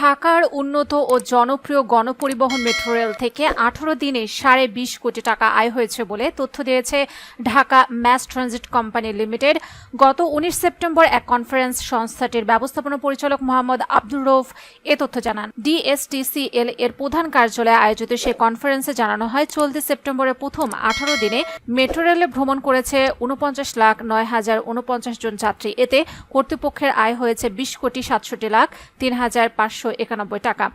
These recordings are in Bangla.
ঢাকার উন্নত ও জনপ্রিয় গণপরিবহন মেট্রো রেল থেকে 18 দিনে 20.5 কোটি টাকা আয় হয়েছে বলে তথ্য দিয়েছে Dhaka mass transit company limited. গত 19 সেপ্টেম্বর এক কনফারেন্স সংস্থাটির ব্যবস্থাপনা পরিচালক মোহাম্মদ আব্দুর রউফ এ তথ্য জানান। ডিএসটিসিএল এর প্রধান কার্যালয়ে আয়োজিত সেই কনফারেন্সে জানানো হয়, চলতি সেপ্টেম্বরের প্রথম 18 দিনে মেট্রো রেলে ভ্রমণ করেছে 49,09,049 জন যাত্রী। এতে কর্তৃপক্ষের আয় হয়েছে 20,67,03,591 টাকা।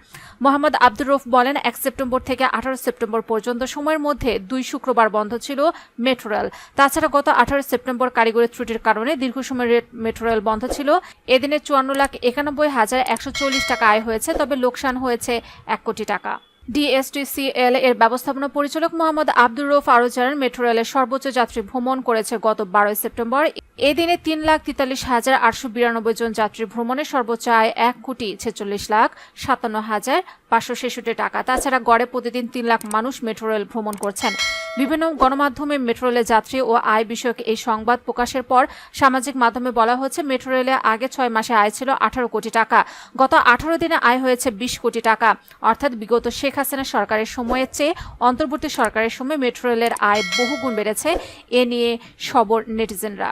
মোহাম্মদ আব্দুর রউফ বলেন, 1 সেপ্টেম্বর থেকে 18 সেপ্টেম্বর পর্যন্ত সময়ের মধ্যে 2 শুক্রবার বন্ধ ছিল মেট্রো রেল। তাছাড়া গত 18 সেপ্টেম্বর কারিগরি ত্রুটির কারণে দীর্ঘ সময় মেট্রো রেল বন্ধ ছিল। এদিনে 54,91,140 টাকা আয় হয়েছে, তবে লোকসান হয়েছে 1 কোটি টাকা। ডিএসটিসিএল এর ব্যবস্থাপনা পরিচালক মোহাম্মদ আব্দুর রউফ আরও জানান, মেট্রো রেলের সর্বোচ্চ যাত্রী ভ্রমণ করেছে গত 12 সেপ্টেম্বর। এদিনে 3,43,892 জন যাত্রী ভ্রমণে সর্বোচ্চ আয় 1,46,57,566 টাকা। তাছাড়া গড়ে প্রতিদিন 3 লাখ মানুষ মেট্রো রেল ভ্রমণ করছেন। বিভিন্ন গণমাধ্যমে মেট্রো রেলের যাত্রী ও আয় বিষয়ক এই সংবাদ প্রকাশের পর সামাজিক মাধ্যমে বলা হচ্ছে, মেট্রো রেলে আগে 6 মাসে আয় ছিল 18 কোটি টাকা, গত 18 দিনে আয় হয়েছে 20 কোটি টাকা। অর্থাৎ বিগত শেখ হাসিনা সরকারের সময়ের চেয়ে অন্তর্বর্তী সরকারের সময় মেট্রো রেলের আয় বহুগুণ বেড়েছে। এ নিয়ে সবর নেটিজেনরা।